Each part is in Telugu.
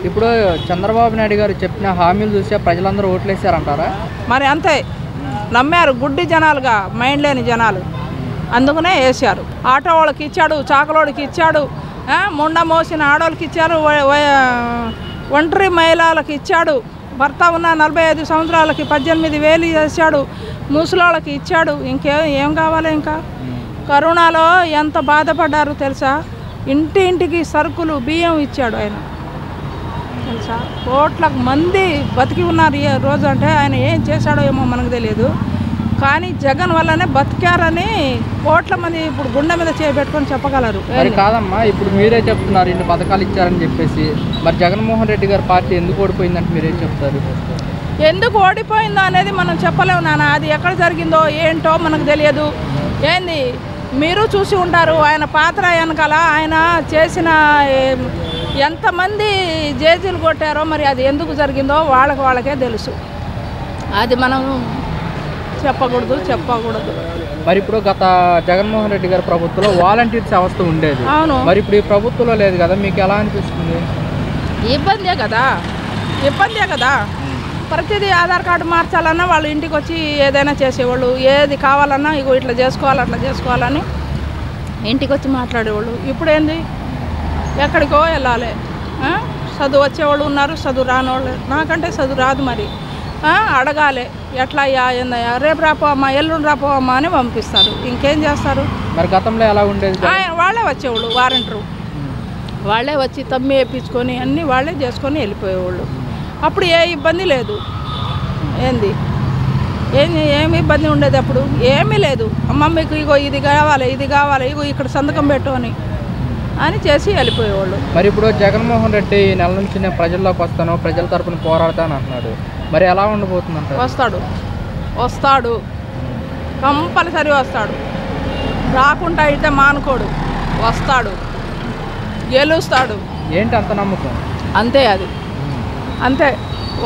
ఇప్పుడు చంద్రబాబు నాయుడు గారు చెప్పిన హామీలు చూసే ప్రజలందరూ ఓట్లేసారంటారా? మరి అంతే నమ్మారు, గుడ్డి జనాలుగా, మైండ్ లేని జనాలు, అందుకనే వేసారు. ఆటో వాళ్ళకి ఇచ్చాడు, చాకలోడికి ఇచ్చాడు, ముండ మోసిన ఆడోళ్ళకి ఇచ్చారు, ఒంటరి మహిళలకు ఇచ్చాడు, భర్త ఉన్న 45 సంవత్సరాలకి 18,000 చేశాడు, ముసలోళ్ళకి ఇచ్చాడు. ఏం కావాలి ఇంకా? కరోనాలో ఎంత బాధపడ్డారు తెలుసా? ఇంటింటికి సరుకులు బియ్యం ఇచ్చాడు ఆయన తెలుసా. కోట్లకు మంది బతికి ఉన్నారు ఈ రోజు. అంటే ఆయన ఏం చేశాడో ఏమో మనకు తెలియదు, కానీ జగన్ వల్లనే బతికారని కోట్ల మంది ఇప్పుడు గుండె మీద చేపెట్టుకొని చెప్పగలరు. మరి కాదమ్మా, ఇప్పుడు మీరే చెప్తున్నారు ఇన్ని పథకాలు ఇచ్చారని చెప్పేసి, మరి జగన్మోహన్ రెడ్డి గారి పార్టీ ఎందుకు ఓడిపోయిందంటే మీరేం చెప్తారు? ఎందుకు ఓడిపోయిందో అనేది మనం చెప్పలేము నాన్న. అది ఎక్కడ జరిగిందో ఏంటో మనకు తెలియదు. ఏంది మీరు చూసి ఉంటారు ఆయన పాత్ర వెనకాల ఆయన చేసిన ఎంతమంది జేజీలు కొట్టారో, మరి అది ఎందుకు జరిగిందో వాళ్ళకే తెలుసు. అది మనం చెప్పకూడదు. మరి ఇప్పుడు గత జగన్మోహన్ రెడ్డి గారి ప్రభుత్వంలో వాలంటీర్స్ వ్యవస్థ ఉండేది. అవును. మరి ఇప్పుడు ఈ ప్రభుత్వంలో లేదు కదా, మీకు ఎలా అనిపిస్తుంది? ఇబ్బందే కదా. ప్రతిదీ ఆధార్ కార్డు మార్చాలన్నా వాళ్ళు ఇంటికి వచ్చి ఏదైనా చేసేవాళ్ళు, ఏది కావాలన్నా ఇగో ఇట్లా చేసుకోవాలి అట్లా చేసుకోవాలని ఇంటికి వచ్చి మాట్లాడేవాళ్ళు. ఇప్పుడు ఏంది ఎక్కడికో వెళ్ళాలి. చదువు వచ్చేవాళ్ళు ఉన్నారు, చదువు రానివాళ్ళు. నాకంటే చదువు రాదు, మరి అడగాలి ఎట్లా అయ్యా ఏందయ్యా, రేపు రాపోమ్మా ఎల్లుండి రాపోమ్మా అని పంపిస్తారు. ఇంకేం చేస్తారు? మరి గతంలో ఎలా ఉండేది? వాళ్ళే వచ్చేవాళ్ళు, వారంటరు వాళ్ళే వచ్చి తమ్మి వేయించుకొని అన్నీ వాళ్ళే చేసుకొని వెళ్ళిపోయేవాళ్ళు. అప్పుడు ఏ ఇబ్బంది లేదు. ఏమి ఇబ్బంది ఉండేది అప్పుడు? ఏమీ లేదు. అమ్మ మీకు ఇగో ఇది కావాలి ఇగో ఇక్కడ సంతకం పెట్టు అని చేసి వెళ్ళిపోయేవాళ్ళు. మరి ఇప్పుడు జగన్మోహన్ రెడ్డి ఈ నెల నుంచి నేను ప్రజల్లోకి వస్తాను, ప్రజల తరపున పోరాడతాను అంటున్నాడు. మరి ఎలా ఉండబోతుందంట? వస్తాడు కంపల్సరీ వస్తాడు. రాకుండా అయితే మానుకోడు, వస్తాడు, గెలుస్తాడు. ఏంటి అంత నమ్మకం? అంతే, అది అంతే.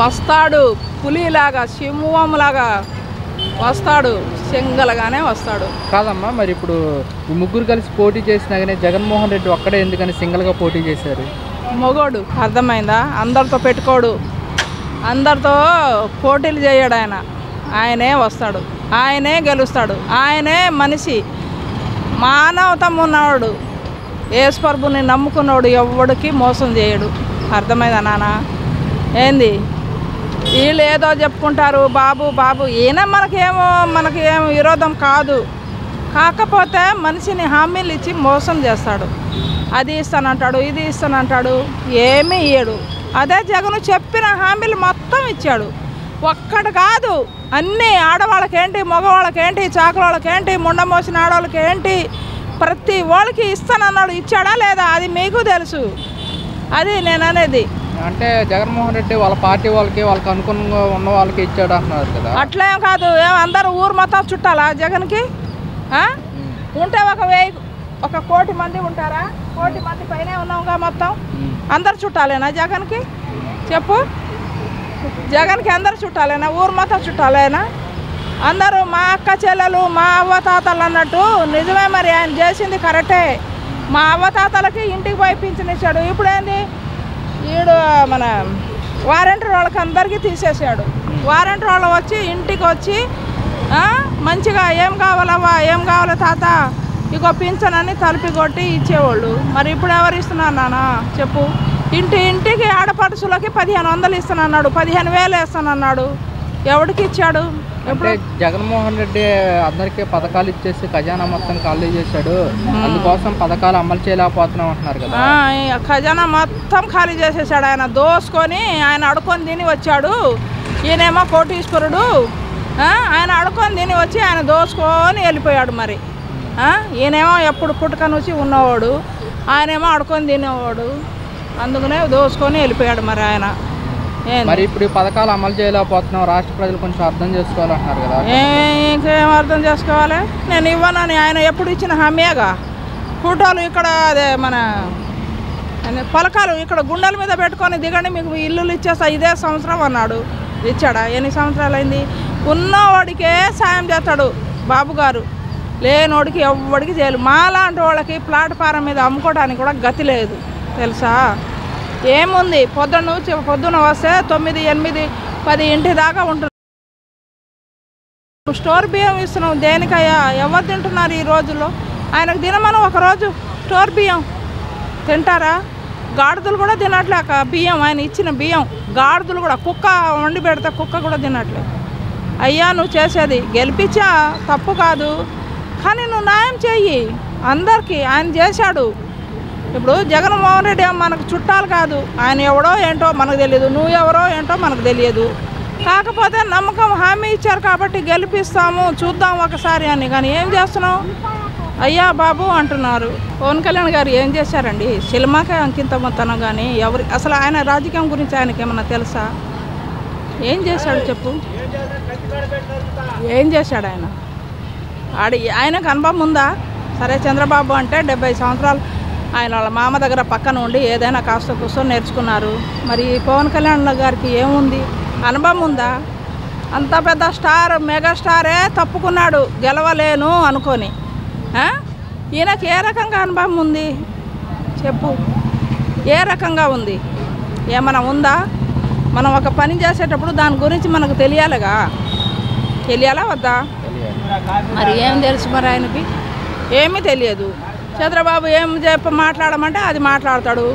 వస్తాడు, పులిలాగా సింహంలాగా వస్తాడు, సింగల్గానే వస్తాడు. కాదమ్మా, మరి ఇప్పుడు ఈ ముగ్గురు కలిసి పోటీ చేసినా కానీ జగన్మోహన్ రెడ్డి ఒక్కడే ఎందుకని సింగిల్గా పోటీ చేశారు? మొగోడు, అర్థమైందా? అందరితో పెట్టుకోడు, అందరితో పోటీలు చేయడు. ఆయనే వస్తాడు, ఆయనే గెలుస్తాడు. ఆయనే మనిషి, మానవతం ఉన్నవాడు, యేసుప్రభుని నమ్ముకున్నాడు, ఎవడికి మోసం చేయడు. అర్థమైందా నాన్న? ఏంది వీళ్ళు ఏదో చెప్పుకుంటారు బాబు ఈయన మనకేం విరోధం కాదు. కాకపోతే మనిషిని హామీలు ఇచ్చి మోసం చేస్తాడు. అది ఇస్తానంటాడు, ఇది ఇస్తానంటాడు, ఏమీ ఇయ్యడు. అదే జగన్ చెప్పిన హామీలు మొత్తం ఇచ్చాడు. ఒక్కడు కాదు, అన్నీ ఆడవాళ్ళకేంటి, మగవాళ్ళకేంటి, చాకలోళ్ళకేంటి, ముండ మోసిన ఆడవాళ్ళకేంటి, ప్రతి వాళ్ళకి ఇస్తానన్నాడు. ఇచ్చాడా లేదా అది మీకు తెలుసు. అది నేను అనేది. అంటే జగన్మోహన్ రెడ్డి వాళ్ళ పార్టీ వాళ్ళకి అనుకూలంగా ఉన్న వాళ్ళకి ఇచ్చాడు అంటున్నారు కదా. అట్లేం కాదు. అందరూ ఊరు మొత్తం చుట్టాలా జగన్కి? ఉంటే 1 కోటి మంది ఉంటారా? 1 కోటి మంది పైనే ఉన్నాంగా మొత్తం. అందరు చుట్టాలేనా జగన్కి? చెప్పు, జగన్కి అందరు చుట్టాలేనా? ఊరు మొత్తం చుట్టాలేనా? అందరూ మా అక్క చెల్లెలు, మా అవ్వ తాతలు అన్నట్టు నిజమే. మరి ఆయన చేసింది కరెక్టే. మా అవ్వ తాతలకి ఇంటికి పోయి పింఛన్ ఇచ్చాడు. ఇప్పుడు ఏంది ఈడు మన వారంటీ వాళ్ళకి అందరికీ తీసేసాడు. వారంటీ వాళ్ళు వచ్చి ఇంటికి వచ్చి మంచిగా ఏం కావాలవ్వా, ఏం కావాలి తాత, ఇగో పింఛన్ అని తలుపి కొట్టి ఇచ్చేవాళ్ళు. మరి ఇప్పుడు ఎవరు ఇస్తున్నారు నాన్న చెప్పు? ఇంటికి ఆడపడుచులకి 1500 ఇస్తానన్నాడు, 15,000 ఇస్తానన్నాడు. ఎవరికి ఇచ్చాడు? అంటే జగన్మోహన్ రెడ్డి అందరికీ పథకాలు ఇచ్చేసి ఖజానా మొత్తం ఖాళీ చేశాడు, అందుకోసం పథకాలు అమలు చేయలేకపోతున్నాం అంటున్నారు కదా. ఖజానా మొత్తం ఖాళీ చేసేసాడు. ఆయన దోసుకొని ఆయన అడుకొని తిని వచ్చాడు. ఈయనేమో కోటీశ్వరుడు, ఆయన అడుకొని తిని వచ్చి ఆయన దోసుకొని వెళ్ళిపోయాడు. మరి ఈయనేమో ఎప్పుడు పుట్టుక నుంచి ఉన్నవాడు, ఆయనేమో అడుకొని తినేవాడు, అందుకనే దోసుకొని వెళ్ళిపోయాడు. మరి ఆయన మరి ఇప్పుడు ఈ పథకాలు అమలు చేయలేకపోతున్నాం, రాష్ట్ర ప్రజలు కొంచెం అర్థం చేసుకోవాలంటున్నారు కదా. ఇంకేం అర్థం చేసుకోవాలి? నేను ఇవ్వనని ఆయన ఎప్పుడు ఇచ్చిన హామీగా. ఫోటోలు ఇక్కడ అదే మన పలకాలు ఇక్కడ గుండెల మీద పెట్టుకొని దిగండి మీకు ఇల్లులు ఇచ్చేస్తా ఇదే సంవత్సరం అన్నాడు. ఇచ్చాడా? ఎన్ని సంవత్సరాలు అయింది? ఉన్నవాడికే సాయం చేస్తాడు బాబు గారు, లేనోడికి ఎవడికి చేయలేదు. మాలాంటి వాళ్ళకి ప్లాట్ఫారం మీద అమ్ముకోవడానికి కూడా గతి లేదు తెలుసా. ఏముంది పొద్దున వస్తే 9, 8, 10 ఇంటి దాకా ఉంటుంది. స్టోర్ బియ్యం ఇస్తున్నాం దేనికయ్యా? ఎవరు తింటున్నారు ఈ రోజుల్లో? ఆయనకు తినమని ఒకరోజు స్టోర్ బియ్యం తింటారా? గాడిదలు కూడా తినట్లేక బియ్యం, ఆయన ఇచ్చిన బియ్యం గాడిదలు కూడా, కుక్క వండి పెడితే కుక్క కూడా తినట్లే. అయ్యా నువ్వు చేసేది గెలిపించా తప్పు కాదు, కానీ నువ్వు న్యాయం చెయ్యి అందరికీ. ఆయన చేశాడు. ఇప్పుడు జగన్మోహన్ రెడ్డి మనకు చుట్టాలు కాదు, ఆయన ఎవడో ఏంటో మనకు తెలియదు, నువ్వు ఎవరో ఏంటో మనకు తెలియదు. కాకపోతే నమ్మకం హామీ ఇచ్చారు కాబట్టి గెలిపిస్తాము చూద్దాం ఒకసారి అని. కానీ ఏం చేస్తున్నావు అయ్యా బాబు అంటున్నారు. పవన్ కళ్యాణ్ గారు ఏం చేశారండి? సినిమాకే అంకితమవుతాను కానీ ఎవరి అసలు ఆయన రాజకీయం గురించి ఆయనకి ఏమన్నా తెలుసా? ఏం చేశాడు చెప్పు? ఏం చేశాడు ఆయన? ఆయనకు అనుభవం ఉందా? సరే చంద్రబాబు అంటే 70 సంవత్సరాలు ఆయన వాళ్ళ మామ దగ్గర పక్కన ఉండి ఏదైనా కాస్త కూర్చొని నేర్చుకున్నారు. మరి పవన్ కళ్యాణ్ గారికి ఏముంది? అనుభవం ఉందా? అంత పెద్ద స్టార్, మెగాస్టారే తప్పుకున్నాడు గెలవలేను అనుకొని. ఈయనకి ఏ రకంగా అనుభవం ఉంది చెప్పు? ఏ రకంగా ఉంది? ఏమైనా ఉందా? మనం ఒక పని చేసేటప్పుడు దాని గురించి మనకు తెలియాలిగా, తెలియాలా వద్దా? మరి ఏం తెలుసు మరి ఆయనకి? ఏమీ తెలియదు. చంద్రబాబు ఏం మాట్లాడమంటే అది మాట్లాడతాడు.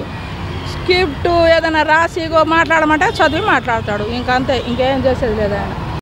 స్క్రిప్ట్ ఏదైనా రాసి మాట్లాడమంటే చదివి మాట్లాడతాడు. ఇంకంతే, ఇంకేం చేసేది లేదు ఆయన.